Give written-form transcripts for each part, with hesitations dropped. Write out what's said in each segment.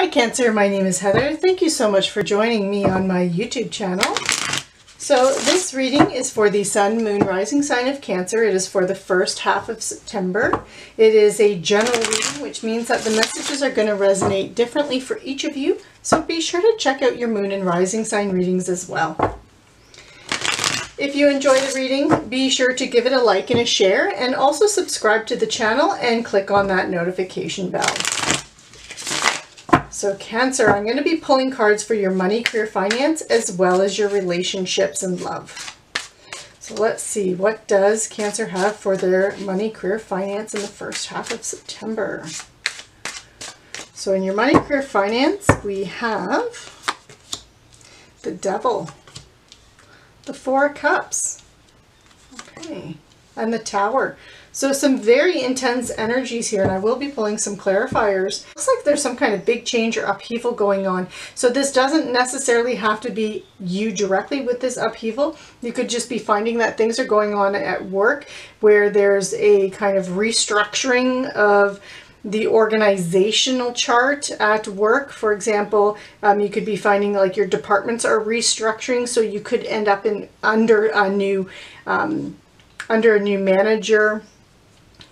Hi Cancer, my name is Heather. Thank you so much for joining me on my YouTube channel. So this reading is for the Sun, Moon, Rising sign of Cancer. It is for the first half of September. It is a general reading, which means that the messages are going to resonate differently for each of you. So be sure to check out your Moon and Rising sign readings as well. If you enjoy the reading, be sure to give it a like and a share, and also subscribe to the channel and click on that notification bell. So Cancer, I'm going to be pulling cards for your money, career, finance, as well as your relationships and love. So let's see, what does Cancer have for their money, career, finance in the first half of September? So in your money, career, finance, we have the Devil, the Four of Cups, okay, and the Tower. So some very intense energies here, and I will be pulling some clarifiers. Looks like there's some kind of big change or upheaval going on. So this doesn't necessarily have to be you directly with this upheaval. You could just be finding that things are going on at work where there's a kind of restructuring of the organizational chart at work. For example, you could be finding like your departments are restructuring, so you could end up under a new manager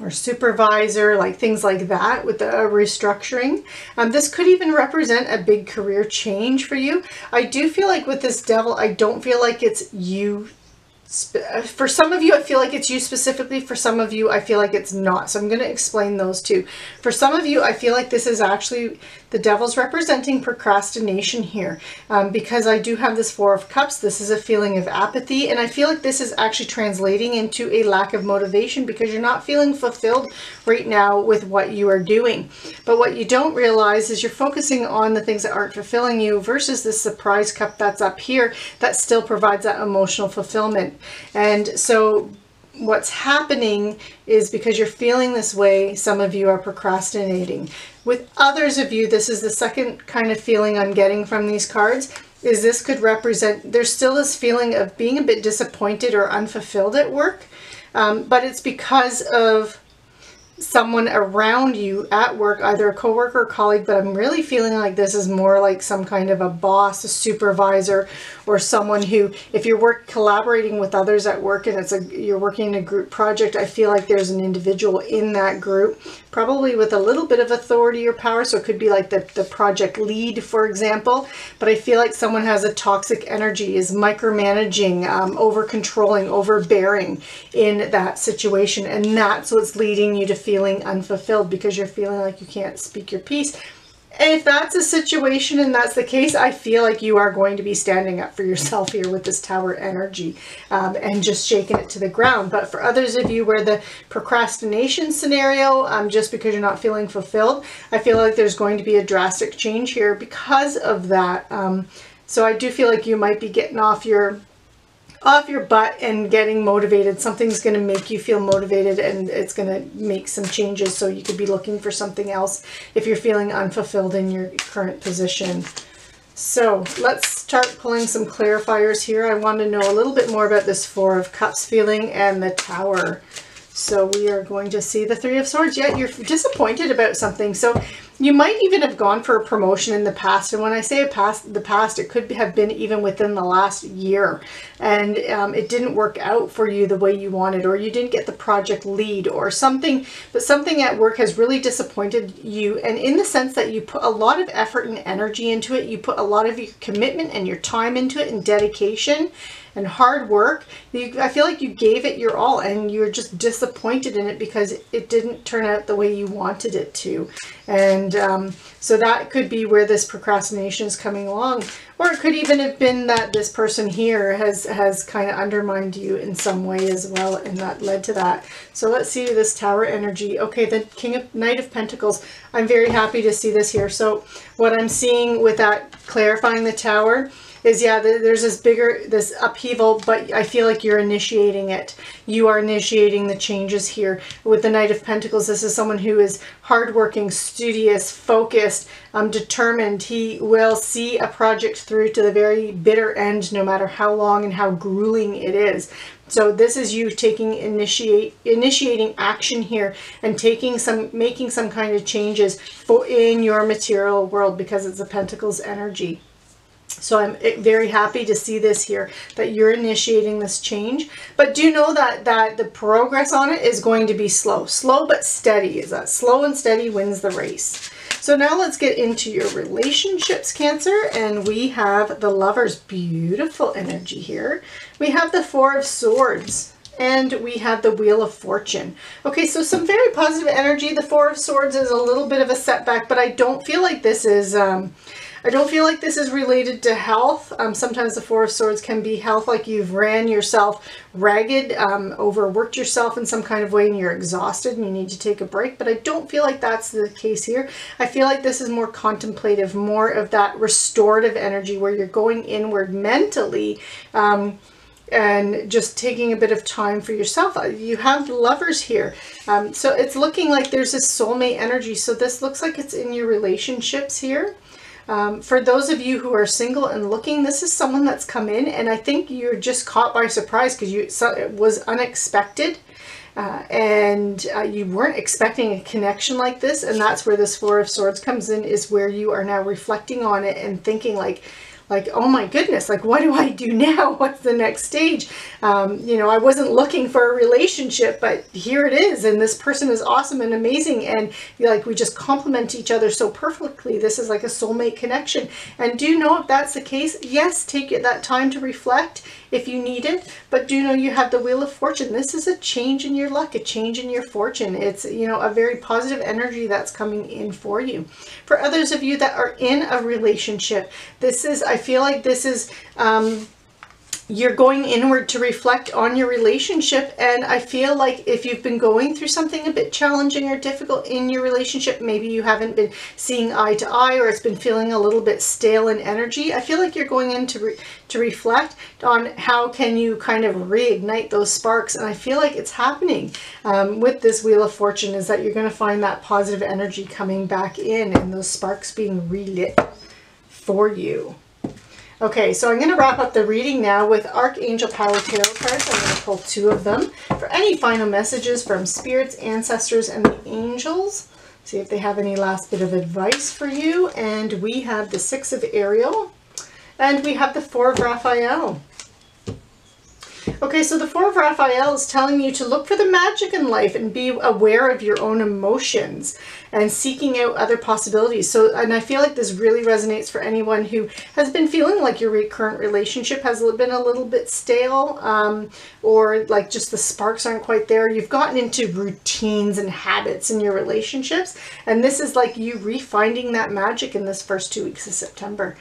or supervisor, like things like that with the restructuring. This could even represent a big career change for you. I do feel like with this Devil, I don't feel like it's you. For some of you, I feel like it's you specifically. For some of you, I feel like it's not. So I'm going to explain those two. For some of you, I feel like this is actually the Devil's representing procrastination here. Because I do have this Four of Cups. This is a feeling of apathy. And I feel like this is actually translating into a lack of motivation because you're not feeling fulfilled right now with what you are doing. But what you don't realize is you're focusing on the things that aren't fulfilling you versus this surprise cup that's up here that still provides that emotional fulfillment. And so what's happening is because you're feeling this way, some of you are procrastinating. With others of you, this is the second kind of feeling I'm getting from these cards, is this could represent, there's still this feeling of being a bit disappointed or unfulfilled at work, but it's because of someone around you at work, either a coworker or colleague, but I'm really feeling like this is more like some kind of a boss, a supervisor, or someone who, if you're collaborating with others at work and you're working in a group project, I feel like there's an individual in that group, probably with a little bit of authority or power. So it could be like the project lead, for example, but I feel like someone has a toxic energy, is micromanaging, over controlling, overbearing in that situation. And that's what's leading you to feeling unfulfilled because you're feeling like you can't speak your piece. And if that's a situation and that's the case, I feel like you are going to be standing up for yourself here with this Tower energy and just shaking it to the ground. But for others of you where the procrastination scenario, just because you're not feeling fulfilled, I feel like there's going to be a drastic change here because of that. So I do feel like you might be getting off your butt and getting motivated. Something's going to make you feel motivated and it's going to make some changes. So you could be looking for something else if you're feeling unfulfilled in your current position. So let's start pulling some clarifiers here. I want to know a little bit more about this Four of Cups feeling and the Tower. So we are going to see the Three of Swords. Yeah, you're disappointed about something. So you might even have gone for a promotion in the past. And when I say the past, it could have been even within the last year. And it didn't work out for you the way you wanted, or you didn't get the project lead or something. But something at work has really disappointed you. And in the sense that you put a lot of effort and energy into it, you put a lot of your commitment and your time into it and dedication and hard work. I feel like you gave it your all and you're just disappointed in it because it didn't turn out the way you wanted it to. And so that could be where this procrastination is coming along. Or it could even have been that this person here has kind of undermined you in some way as well, and that led to that. So let's see this Tower energy. Okay, the Knight of Pentacles. I'm very happy to see this here. So what I'm seeing with that clarifying the Tower is, yeah, there's this upheaval, but I feel like you're initiating it. You are initiating the changes here. With the Knight of Pentacles, this is someone who is hardworking, studious, focused, determined. He will see a project through to the very bitter end, no matter how long and how grueling it is. So this is you initiating action here and making some kind of changes in your material world, because it's a Pentacles energy. So I'm very happy to see this here, that you're initiating this change. But do know that the progress on it is going to be slow. Slow but steady. Is that slow and steady wins the race. So now let's get into your relationships, Cancer. And we have the Lover's beautiful energy here. We have the Four of Swords. And we have the Wheel of Fortune. Okay, so some very positive energy. The Four of Swords is a little bit of a setback, but I don't feel like this is... I don't feel like this is related to health. Sometimes the Four of Swords can be health, like you've ran yourself ragged, overworked yourself in some kind of way, and you're exhausted and you need to take a break. But I don't feel like that's the case here. I feel like this is more contemplative, more of that restorative energy where you're going inward mentally, and just taking a bit of time for yourself. You have the Lovers here. So it's looking like there's a soulmate energy. So this looks like it's in your relationships here. For those of you who are single and looking, this is someone that's come in, and I think you're just caught by surprise because it was unexpected, and you weren't expecting a connection like this, and that's where this Four of Swords comes in, is where you are now reflecting on it and thinking like, oh my goodness, like, what do I do now? What's the next stage? You know, I wasn't looking for a relationship, but here it is. And this person is awesome and amazing. And like, we just complement each other so perfectly. This is like a soulmate connection. And do know if that's the case, yes, take that time to reflect if you need it. But do know you have the Wheel of Fortune. This is a change in your luck, a change in your fortune. It's, you know, a very positive energy that's coming in for you. For others of you that are in a relationship, this is, I feel like this is, you're going inward to reflect on your relationship. And I feel like if you've been going through something a bit challenging or difficult in your relationship, maybe you haven't been seeing eye to eye, or it's been feeling a little bit stale in energy. I feel like you're going in to reflect on how can you kind of reignite those sparks. And I feel like it's happening with this Wheel of Fortune, is that you're going to find that positive energy coming back in and those sparks being relit for you. Okay, so I'm going to wrap up the reading now with Archangel Power Tarot cards. I'm going to pull 2 of them for any final messages from spirits, ancestors, and the angels. See if they have any last bit of advice for you. And we have the 6 of Ariel, and we have the 4 of Raphael. Okay, so the 4 of Raphael is telling you to look for the magic in life and be aware of your own emotions and seeking out other possibilities. So, and I feel like this really resonates for anyone who has been feeling like your current relationship has been a little bit stale, or like just the sparks aren't quite there. You've gotten into routines and habits in your relationships, and this is like you refinding that magic in this first 2 weeks of September.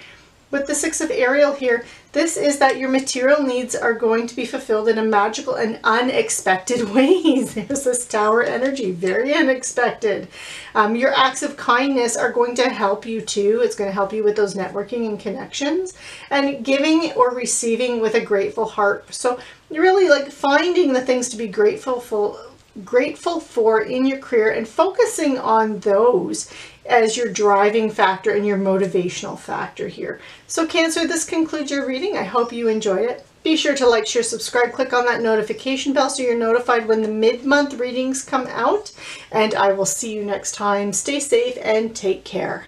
With the 6 of Ariel here, this is that your material needs are going to be fulfilled in a magical and unexpected ways. There's this Tower energy, very unexpected. Your acts of kindness are going to help you too. It's going to help you with those networking and connections, and giving or receiving with a grateful heart. So you're really like finding the things to be grateful for in your career and focusing on those as your driving factor and your motivational factor here. So Cancer, this concludes your reading. I hope you enjoyed it. Be sure to like, share, subscribe, click on that notification bell so you're notified when the mid-month readings come out, and I will see you next time. Stay safe and take care.